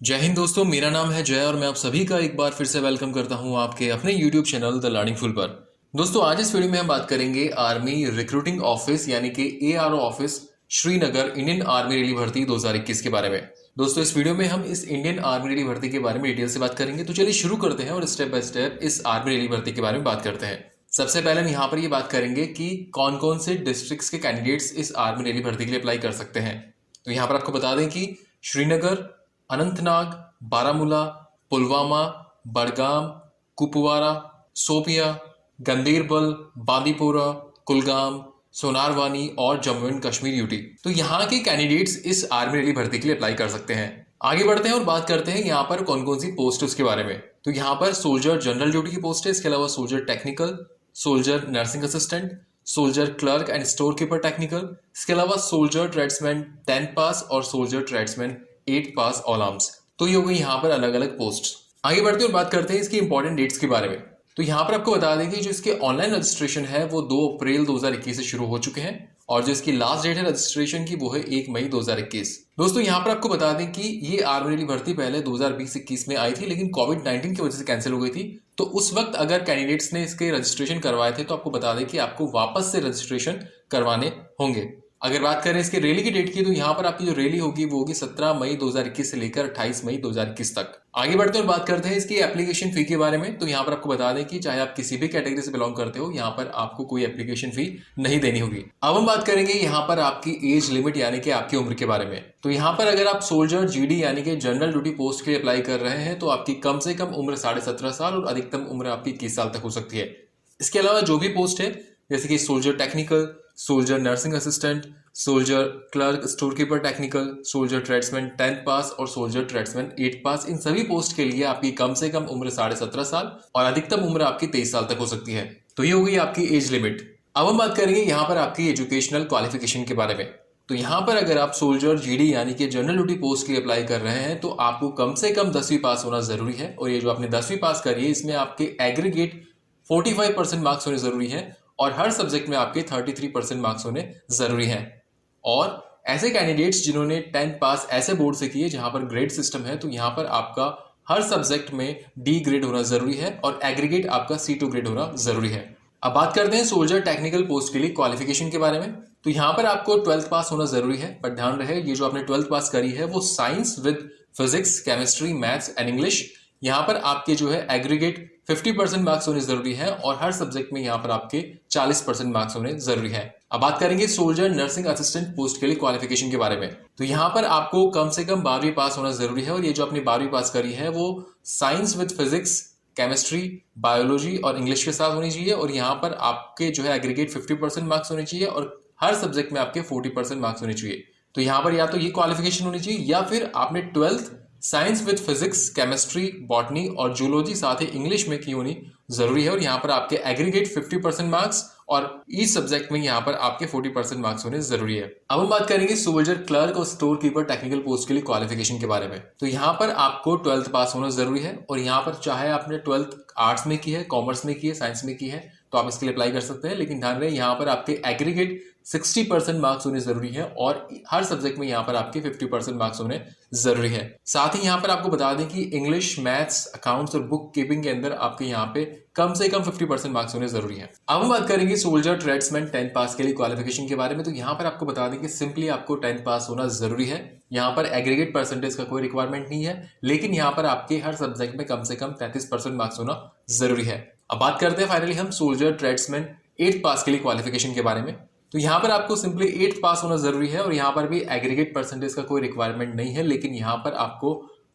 जय हिंद दोस्तों, मेरा नाम है जय और मैं आप सभी का एक बार फिर से वेलकम करता हूं आपके अपने YouTube channel the learning full पर। दोस्तों, आज इस वीडियो में हम बात करेंगे आर्मी रिक्रूटिंग ऑफिस यानी कि ARO office Srinagar Indian army rally भर्ती 2021 के बारे में। दोस्तों, इस वीडियो में हम इस इंडियन आर्मी रैली भर्ती के बारे में डिटेल से बात करेंगे। तो चलिए शुरू करते हैं और स्टेप बाय स्टेप इस आर्मी रैली भर्ती के बारे में बात करते हैं। सबसे पहले हम यहाँ पर ये बात करेंगे कि कौन कौन से डिस्ट्रिक्ट्स के कैंडिडेट्स इस आर्मी रैली भर्ती के लिए अप्लाई कर सकते हैं। तो यहाँ पर आपको बता दें कि श्रीनगर, अनंतनाग, बारामूला, पुलवामा, बडगाम, कुपवारा, सोपिया, गंदेरबल, बांदीपोरा, कुलगाम, सोनारवानी और जम्मू एंड कश्मीर यूटी। तो यहाँ के कैंडिडेट्स इस आर्मी रैली भर्ती के लिए अप्लाई कर सकते हैं। आगे बढ़ते हैं और बात करते हैं यहाँ पर कौन कौन सी पोस्ट है उसके बारे में। तो यहाँ पर सोल्जर जनरल ड्यूटी की पोस्ट है, इसके अलावा soldier technical, soldier nursing assistant, soldier clerk and store keeper technical, इसके अलावा सोल्जर ट्रेड्समैन 10th पास और सोल्जर ट्रेड्समैन 8th पास ऑल आर्म्स। तो ये हो गई यहाँ पर अलग अलग पोस्ट। आगे बढ़ते हैं और बात करते हैं इसकी इंपॉर्टेंट डेट्स के बारे में। तो यहाँ पर आपको बता दें कि जो इसके ऑनलाइन रजिस्ट्रेशन है वो 2 अप्रैल 2021 से शुरू हो चुके हैं और जो इसकी लास्ट डेट है रजिस्ट्रेशन की वो है 1 मई 2021। दोस्तों, यहाँ पर आपको बता दें कि ये आर्मी रैली भर्ती पहले 2020-21 में आई थी, लेकिन कोविड-19 की वजह से कैंसिल हो गई थी। तो उस वक्त अगर कैंडिडेट्स ने इसके रजिस्ट्रेशन करवाए थे तो आपको बता दें कि आपको वापस से रजिस्ट्रेशन करवाने होंगे। अगर बात करें इसके रैली की डेट की, तो यहाँ पर आपकी जो रैली होगी वो होगी 17 मई 2021 से लेकर 28 मई 2021 तक। आगे बढ़ते हैं और बात करते हैं इसकी एप्लीकेशन फी के बारे में। तो यहाँ पर आपको बता दें कि चाहे आप किसी भी कैटेगरी से बिलोंग करते हो, यहाँ पर आपको कोई एप्लीकेशन फी नहीं देनी होगी। अब हम बात करेंगे यहाँ पर आपकी एज लिमिट यानी कि आपकी उम्र के बारे में। तो यहाँ पर अगर आप सोल्जर GD यानी कि जनरल ड्यूटी पोस्ट के लिए अप्लाई कर रहे हैं तो आपकी कम से कम उम्र 17.5 साल और अधिकतम उम्र आपकी 21 साल तक हो सकती है। इसके अलावा जो भी पोस्ट है जैसे कि soldier technical, soldier nursing assistant, soldier clerk, store keeper technical, soldier tradesman 10th पास और सोल्जर ट्रेड्समैन 8th पास, इन सभी पोस्ट के लिए आपकी कम से कम उम्र 17.5 साल और अधिकतम उम्र आपकी 23 साल तक हो सकती है। तो ये हो गई आपकी एज लिमिट। अब हम बात करेंगे यहाँ पर आपकी एजुकेशनल क्वालिफिकेशन के बारे में। तो यहाँ पर अगर आप सोल्जर GD यानी कि जनरल ड्यूटी पोस्ट के लिए अप्लाई कर रहे हैं तो आपको कम से कम 10वीं पास होना जरूरी है और ये जो आपने 10वीं पास करी है इसमें आपके एग्रीगेट 45% मार्क्स होने जरूरी है और हर सब्जेक्ट में आपके 33% मार्क्स होने जरूरी हैं। और ऐसे कैंडिडेट्स जिन्होंने 10th पास ऐसे बोर्ड से किए जहां पर ग्रेड सिस्टम है तो यहां पर आपका हर सब्जेक्ट में D ग्रेड होना जरूरी है और एग्रीगेट आपका C2 ग्रेड होना जरूरी है। अब बात करते हैं सोल्जर टेक्निकल पोस्ट के लिए क्वालिफिकेशन के बारे में। तो यहां पर आपको 12th पास होना जरूरी है, पर ध्यान रहे ये जो आपने 12th पास करी है वो science with physics, chemistry, maths and English. यहाँ पर आपके जो है एग्रीगेट 50% मार्क्स होने जरूरी है और हर सब्जेक्ट में यहाँ पर आपके 40% मार्क्स होने जरूरी है। अब बात करेंगे सोल्जर नर्सिंग असिस्टेंट पोस्ट के लिए क्वालिफिकेशन के बारे में। तो यहाँ पर आपको कम से कम 12वीं पास होना जरूरी है और ये जो आपने 12वीं पास करी है वो science with physics, chemistry, biology और इंग्लिश के साथ होनी चाहिए और यहाँ पर आपके जो है एग्रीगेट 50% मार्क्स होने चाहिए और हर सब्जेक्ट में आपके 40% मार्क्स होने चाहिए। तो यहाँ पर या तो ये क्वालिफिकेशन होनी चाहिए या फिर आपने 12th science with physics, chemistry, botany और जूलॉजी साथ ही इंग्लिश में की होनी जरूरी है और यहाँ पर आपके एग्रीगेट 50% मार्क्स और ईच सब्जेक्ट में यहाँ पर आपके 40% मार्क्स होने जरूरी है। अब हम बात करेंगे सोल्जर क्लर्क और स्टोर कीपर टेक्निकल पोस्ट के लिए क्वालिफिकेशन के बारे में। तो यहाँ पर आपको 12th पास होना जरूरी है और यहाँ पर चाहे आपने 12th आर्ट्स में की है, कॉमर्स में की है, साइंस में की है तो आप इसके लिए अप्लाई कर सकते हैं, लेकिन ध्यान रहे यहाँ पर आपके एग्रीगेट 60% मार्क्स होने जरूरी है और हर सब्जेक्ट में यहाँ पर आपके 50% मार्क्स होने जरूरी है। साथ ही यहाँ पर आपको बता दें कि इंग्लिश, मैथ्स, अकाउंट्स और बुक कीपिंग के अंदर आपके यहाँ पे कम से कम 50% मार्क्स होने जरूरी है। अब हम बात करेंगे सोल्जर ट्रेड्समैन 10th पास के लिए क्वालिफिकेशन के बारे में। तो यहाँ पर आपको बता दें कि सिंपली आपको 10th पास होना जरूरी है। यहाँ पर एग्रीगेट परसेंटेज का कोई रिक्वायरमेंट नहीं है, लेकिन यहाँ पर आपके हर सब्जेक्ट में कम से कम 33% मार्क्स होना जरूरी है। अब बात करते हैं फाइनली हम सोल्जर ट्रेड्समैन 8th पास के लिए क्वालिफिकेशन के बारे में। तो यहाँ पर आपको सिंपली 8th पास होना जरूरी है और यहाँ पर भी एग्रीगेट परसेंटेज का कोई रिक्वायरमेंट नहीं है, लेकिन यहाँ पर आपको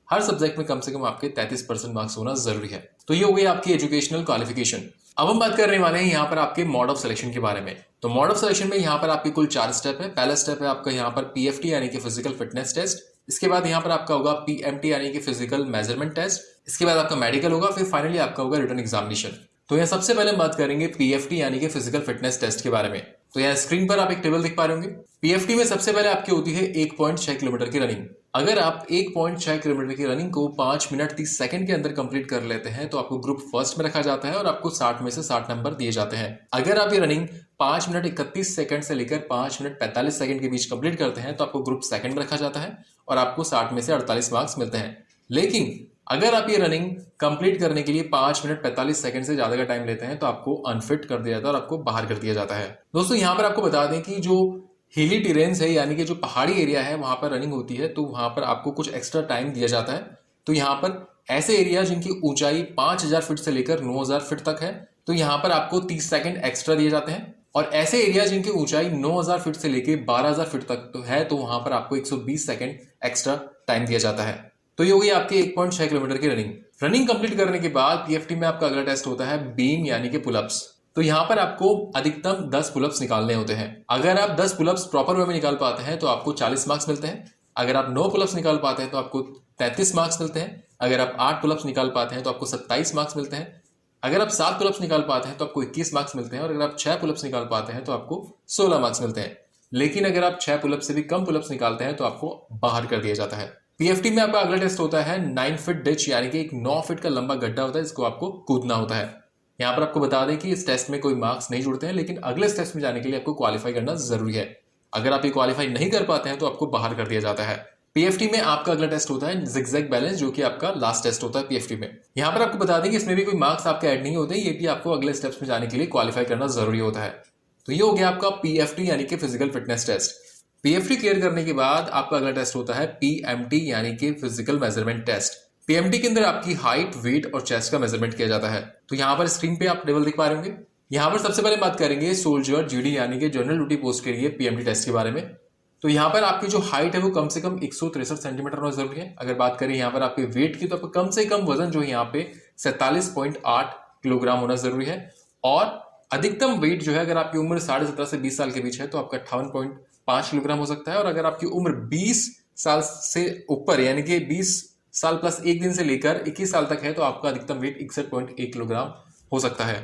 हर सब्जेक्ट में कम से कम आपके 33% मार्क्स होना जरूरी है। तो ये हो गई आपकी एजुकेशनल क्वालिफिकेशन। अब हम बात करने वाले हैं यहाँ पर आपके मोड ऑफ सिलेक्शन के बारे में। तो मोड ऑफ सिलेक्शन में यहाँ पर आपके कुल 4 स्टेप है। पहला स्टेप है आपका यहाँ पर PFT यानी कि फिजिकल फिटनेस टेस्ट। इसके बाद यहाँ पर आपका होगा PMT यानी कि फिजिकल मेजरमेंट टेस्ट। इसके बाद आपका मेडिकल होगा, फिर फाइनली आपका होगा रिटन एग्जामिनेशन। तो यहाँ सबसे पहले हम बात करेंगे PFT यानी कि फिजिकल फिटनेस टेस्ट के बारे में। तो यहाँ स्क्रीन पर आप एक टेबल देख पा रहे होंगे। PFT में सबसे पहले आपकी होती है 1.6 किलोमीटर की रनिंग। अगर आप 1.6 किलोमीटर की रनिंग को 5 मिनट 30 सेकंड के अंदर कंप्लीट कर लेते हैं तो आपको ग्रुप फर्स्ट में रखा जाता है और आपको 60 में से 60 नंबर दिए जाते हैं। अगर आप ये रनिंग 5 मिनट 31 सेकंड से लेकर 5 मिनट 45 सेकंड के बीच कंप्लीट करते हैं तो आपको ग्रुप सेकंड में रखा जाता है और आपको 60 में से 48 मार्क्स मिलते हैं। लेकिन अगर आप ये रनिंग कंप्लीट करने के लिए 5 मिनट 45 सेकंड से ज्यादा का टाइम लेते हैं तो आपको अनफिट कर दिया जाता है और आपको बाहर कर दिया जाता है। दोस्तों यहाँ पर आपको बता दें कि जो हिली टेरेन्स है यानी कि जो पहाड़ी एरिया है वहां पर रनिंग होती है तो वहां पर आपको कुछ एक्स्ट्रा टाइम दिया जाता है। तो यहाँ पर ऐसे एरिया जिनकी ऊंचाई 5000 फीट से लेकर 9000 फीट तक है तो यहाँ पर आपको 30 सेकंड एक्स्ट्रा दिए जाते हैं। और ऐसे एरिया जिनकी ऊंचाई 9000 फीट से लेकर 12000 फीट तक तो है तो वहां पर आपको 120 सेकंड एक्स्ट्रा टाइम दिया जाता है। तो ये हो गई आपकी 1.6 किलोमीटर की रनिंग कंप्लीट करने के बाद पीएफटी में आपका अगला टेस्ट होता है बीम यानी कि पुलअप्स। तो यहाँ पर आपको अधिकतम 10 पुलअप्स निकालने होते हैं। अगर आप 10 पुलअप्स प्रॉपर वे में निकाल पाते हैं तो आपको 40 मार्क्स मिलते हैं। अगर आप 9 पुलअप्स निकाल पाते हैं तो आपको 33 मार्क्स मिलते हैं। अगर आप 8 पुलअप्स निकाल पाते हैं तो आपको 27 मार्क्स मिलते हैं। अगर आप 7 पुलअप्स निकाल पाते हैं तो आपको 21 मार्क्स मिलते हैं। और अगर आप 6 पुलअप्स निकाल पाते हैं तो आपको 16 मार्क्स मिलते हैं। लेकिन अगर आप 6 पुलअप्स से भी कम पुलअप्स निकालते हैं तो आपको बाहर कर दिया जाता है। पीएफटी में आपका अगला टेस्ट होता है 9 फीट डिच यानी कि एक 9 फीट का लंबा गड्ढा होता है जिसको आपको कूदना होता है। यहाँ पर आपको बता दें कि इस टेस्ट में कोई मार्क्स नहीं जुड़ते हैं लेकिन अगले टेस्ट में जाने के लिए आपको क्वालिफाई करना जरूरी है। अगर आप ये क्वालिफाई नहीं कर पाते हैं तो आपको बाहर कर दिया जाता है। पीएफटी में आपका अगला टेस्ट होता है जिगजैग बैलेंस जो कि आपका लास्ट टेस्ट होता है पीएफटी में। यहाँ पर आपको बता दें कि इसमें भी कोई मार्क्स आपके ऐड नहीं होते, ये भी आपको अगले स्टेप्स में जाने के लिए क्वालिफाई करना जरूरी होता है। तो ये हो गया आपका पीएफटी यानी कि physical fitness test. PFT clear करने के बाद आपका अगला टेस्ट होता है पीएमटी यानी कि फिजिकल मेजरमेंट टेस्ट। पीएमटी के अंदर आपकी हाइट, वेट और चेस्ट का मेजरमेंट किया जाता है। तो यहाँ पर स्क्रीन पे आप टेबल देख पा रहे होंगे। यहाँ पर सबसे पहले बात करेंगे सोल्जर जीडी यानी कि जनरल ड्यूटी पोस्ट के लिए पीएमटी टेस्ट के बारे में। तो यहाँ पर आपकी जो हाइट है वो कम से कम 163 सेंटीमीटर होना जरूरी है। अगर बात करें यहाँ पर आपके वेट की तो आपको कम से कम वजन जो है यहाँ पे 47.8 किलोग्राम होना जरूरी है। और अधिकतम वेट जो है अगर आपकी उम्र 17.5 से 20 साल के बीच है तो आपका 58.5 किलोग्राम हो सकता है। और अगर आपकी उम्र 20 साल से ऊपर यानी कि 20 साल प्लस 1 दिन से लेकर 21 साल तक है तो आपका अधिकतम वेट 61.1 किलोग्राम हो सकता है।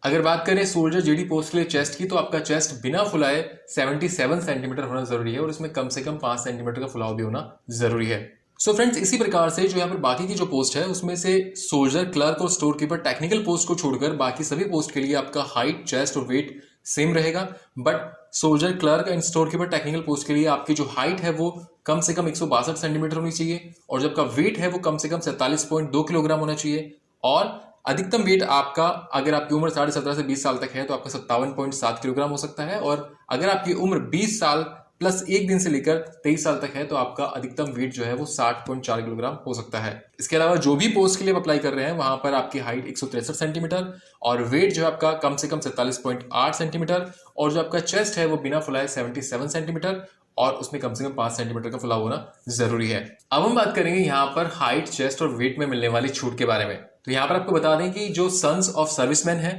अगर बात करें सोल्जर जीडी पोस्ट के लिए चेस्ट की तो आपका चेस्ट बिना फुलाए 77 सेंटीमीटर होना जरूरी है और इसमें कम से कम 5 सेंटीमीटर का फुलाव भी होना जरूरी है। सो फ्रेंड्स, इसी प्रकार से जो यहाँ पर बाकी की जो पोस्ट है उसमें से सोल्जर, क्लर्क और स्टोर कीपर टेक्निकल पोस्ट को छोड़कर बाकी सभी पोस्ट के लिए आपका हाइट, चेस्ट और वेट सेम रहेगा। But soldier, clerk and store keeper technical post के लिए आपकी जो हाइट है वो कम से कम 162 सेंटीमीटर होनी चाहिए और जब का वेट है वो कम से कम 47.2 किलोग्राम होना चाहिए। और अधिकतम वेट आपका अगर आपकी उम्र 17.5 से 20 साल तक है तो आपका 57.7 किलोग्राम हो सकता है। और अगर आपकी उम्र 20 साल प्लस 1 दिन से लेकर 23 साल तक है तो आपका अधिकतम वेट जो है वो 60.4 किलोग्राम हो सकता है। इसके अलावा जो भी पोस्ट के लिए अप्लाई कर रहे हैं वहां पर आपकी हाइट 163 सेंटीमीटर और वेट जो है आपका कम से कम 47.8 सेंटीमीटर और जो आपका चेस्ट है वो बिना फुलाए 77 सेंटीमीटर और उसमें कम से कम 5 सेंटीमीटर का फुलाव होना जरूरी है। अब हम बात करेंगे यहाँ पर हाइट, चेस्ट और वेट में मिलने वाली छूट के बारे में। तो यहाँ पर आपको बता दें कि जो सन्स ऑफ सर्विसमैन है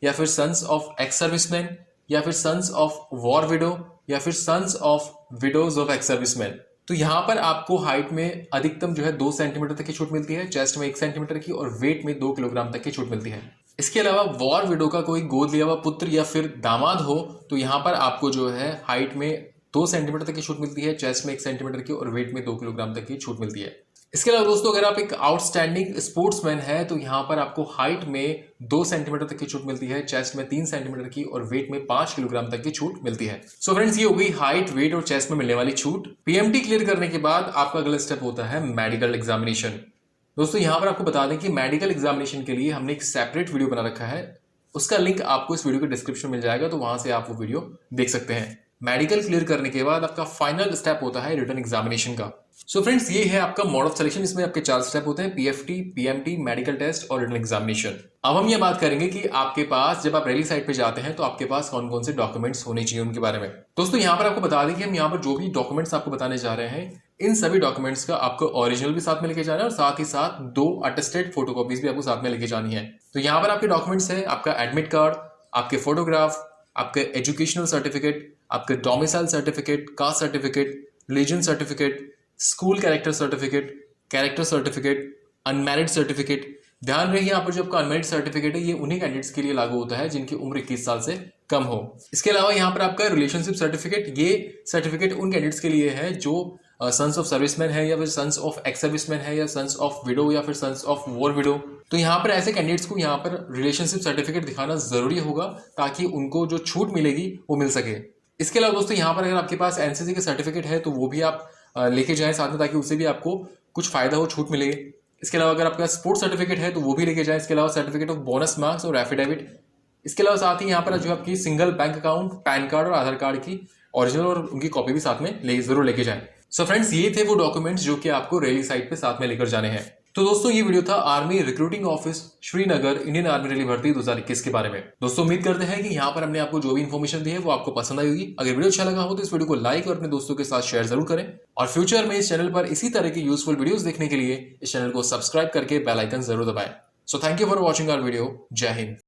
या फिर सन्स ऑफ एक्स सर्विसमैन या फिर सन्स ऑफ वॉर विडो या फिर sons of widows of ex serviceman, तो यहाँ पर आपको हाइट में अधिकतम जो है 2 सेंटीमीटर तक की छूट मिलती है, चेस्ट में 1 सेंटीमीटर की और वेट में 2 किलोग्राम तक की छूट मिलती है। इसके अलावा वॉर विडो का कोई गोद लिया हुआ पुत्र या फिर दामाद हो तो यहाँ पर आपको जो है हाइट में 2 सेंटीमीटर तक की छूट मिलती है, चेस्ट में 1 सेंटीमीटर की और वेट में 2 किलोग्राम तक की छूट मिलती है। इसके अलावा दोस्तों अगर आप एक आउटस्टैंडिंग स्पोर्ट्समैन है तो यहाँ पर आपको हाइट में 2 सेंटीमीटर तक की छूट मिलती है, चेस्ट में 3 सेंटीमीटर की और वेट में 5 किलोग्राम तक की छूट मिलती है। सो फ्रेंड्स, ये हो गई हाइट, वेट और चेस्ट में मिलने वाली छूट। पीएमटी क्लियर करने के बाद आपका अगला स्टेप होता है मेडिकल एग्जामिनेशन। दोस्तों यहाँ पर आपको बता दें कि मेडिकल एग्जामिनेशन के लिए हमने एक सेपरेट वीडियो बना रखा है, उसका लिंक आपको इस वीडियो के डिस्क्रिप्शन में मिल जाएगा, तो वहां से आप वो वीडियो देख सकते हैं। मेडिकल क्लियर करने के बाद आपका फाइनल स्टेप होता है रिटन एग्जामिनेशन का। सो फ्रेंड्स, ये है आपका मोड ऑफ सिलेक्शन। इसमें आपके 4 स्टेप होते हैं, पीएफटी, पीएमटी, मेडिकल टेस्ट और रिटन एग्जामिनेशन। अब हम ये बात करेंगे कि आपके पास जब आप रैली साइट पे जाते हैं तो आपके पास कौन कौन से डॉक्यूमेंट्स होने चाहिए उनके बारे में। दोस्तों यहाँ पर आपको बता दें कि हम यहाँ पर जो भी डॉक्यूमेंट्स आपको बताने जा रहे हैं इन सभी डॉक्यूमेंट्स का आपको ओरिजिनल भी साथ में लेके जाना है और साथ ही साथ 2 अटेस्टेड फोटोकॉपीज भी आपको साथ में लेके जानी है। तो यहाँ पर आपके डॉक्यूमेंट्स है आपका एडमिट कार्ड, आपके फोटोग्राफ, आपके एजुकेशनल सर्टिफिकेट, आपके domicile certificate, caste certificate, religion certificate, school character certificate, unmarried certificate. ध्यान रहे यहाँ पर जो आपका अनमैरिड सर्टिफिकेट है ये उन्हीं कैंडिडेट्स के लिए लागू होता है जिनकी उम्र 21 साल से कम हो। इसके अलावा यहाँ पर आपका रिलेशनशिप सर्टिफिकेट, ये सर्टिफिकेट उन कैंडिडेट्स के लिए है जो सन्स ऑफ सर्विसमैन है या फिर सन्स ऑफ एक्स सर्विसमैन है या सन्स ऑफ विडो या फिर सन्स ऑफ वॉर विडो। तो यहाँ पर ऐसे कैंडिडेट्स को यहाँ पर रिलेशनशिप सर्टिफिकेट दिखाना जरूरी होगा ताकि उनको जो छूट मिलेगी वो मिल सके। इसके अलावा दोस्तों यहाँ पर अगर आपके पास एनसीसी का सर्टिफिकेट है तो वो भी आप लेके जाएं साथ में, ताकि उससे भी आपको कुछ फायदा हो, छूट मिले। इसके अलावा अगर आपका स्पोर्ट्स सर्टिफिकेट है तो वो भी लेके जाए। इसके अलावा सर्टिफिकेट ऑफ बोनस मार्क्स और एफिडेविट। इसके अलावा साथ ही यहाँ पर जो आपकी single bank account, pan card और आधार कार्ड की ओरिजिनल और उनकी कॉपी भी साथ में जरूर लेके जाए। सो फ्रेंड्स, ये थे वो डॉक्यूमेंट्स जो कि आपको रैली साइट पे साथ में लेकर जाने हैं। तो दोस्तों, ये वीडियो था army recruiting office Srinagar Indian army rally भर्ती 2021 के बारे में। दोस्तों, उम्मीद करते हैं कि यहाँ पर हमने आपको जो भी इन्फॉर्मेशन दी है वो आपको पसंद आई होगी। अगर वीडियो अच्छा लगा हो तो इस वीडियो को लाइक और अपने दोस्तों के साथ शेयर जरूर करें, और फ्यूचर में इस चैनल पर इसी तरह की यूजफुल वीडियोस देखने के लिए इस चैनल को सब्सक्राइब करके बेल आइकन जरूर दबाएं। So thank you for watching our video. जय हिंद।